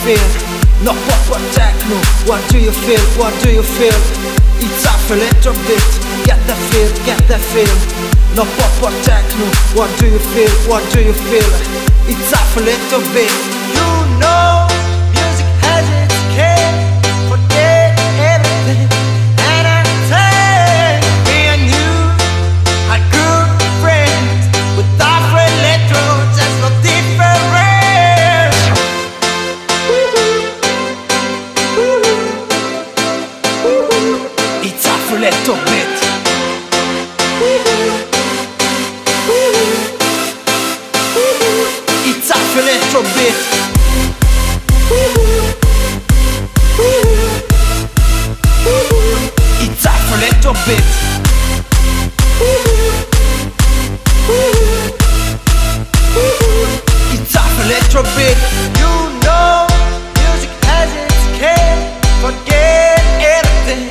feel? No proper techno. What do you feel? What do you feel? It's off a little bit. Get the feel, get the feel. No proper techno. What do you feel? What do you feel? It's off a little bit. You know, music has its care. Forget everything. And I say, me and you are good friends. Without electrodes, there's no difference. It's off a little bit. It's off a little bit. It's off a little bit. It's off a little bit. You know, music has its care. Forget everything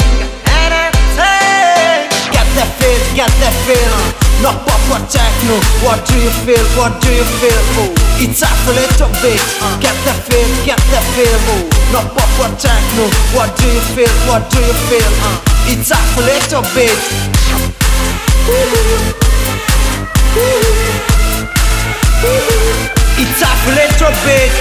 and I say, get that feel. No proper techno. What do you feel? What do you feel? Oh, it's off a little bit. Get that feel. Oh, no proper techno. What do you feel? What do you feel? It's off a little bit. It's off a little bit.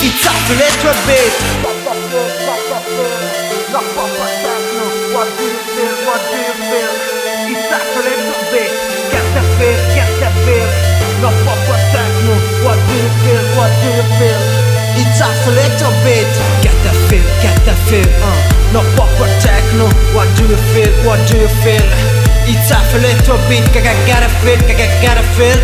It's off a little bit. No proper techno. What do you feel? What do you feel? It's off a little bit. Get the feel. No proper techno. What do you feel? What do you feel? It's off a little bit. Get the feel. No proper techno. What do you feel? What do you feel? It's off a little bit. Gotta feel.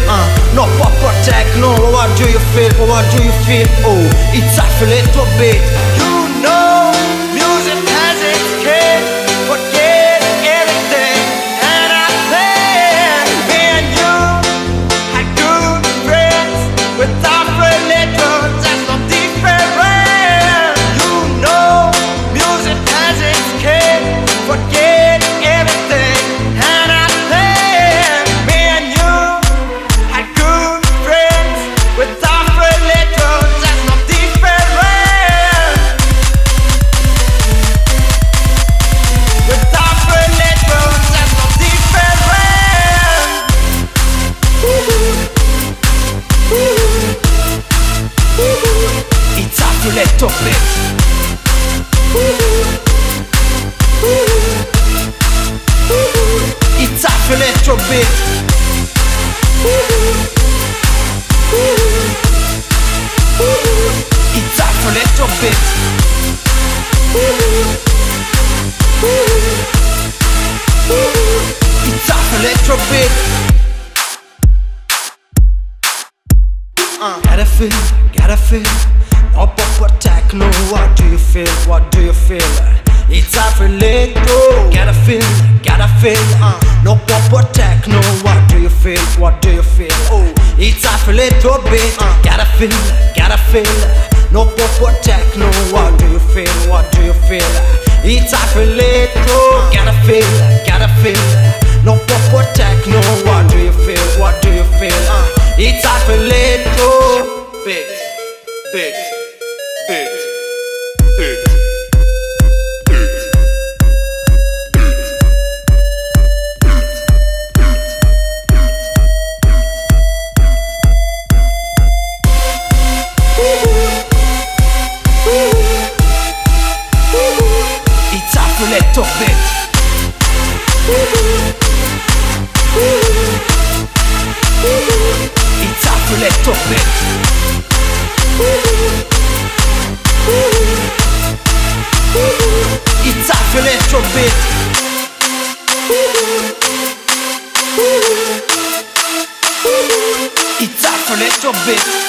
No proper techno. What do you feel? What do you feel? Oh, it's off a little bit. You know, music has its care. Forget everything and I say, me and you are good friends. Without religion, there's no difference. You know, music has its care. Forget everything and I say, me and you are good friends. Without religion, there's no difference. Without religion, there's no difference. It's off a little bit. It's off a little bit. It's off a little bit. It's off a little bit. Gotta feel. No proper techno. What do you feel? What do you feel? It's off a little. Gotta feel. No proper techno. What do you feel? What do you feel? Oh, it's off a little bit. Gotta feel. No proper techno. What do you feel? What do you feel? It's off a little. Gotta feel. No proper techno. What do you feel? What do you feel? It's off a little bit. It's off a little bit. It's off a little bit. It's off a little bit. It's off a little bit.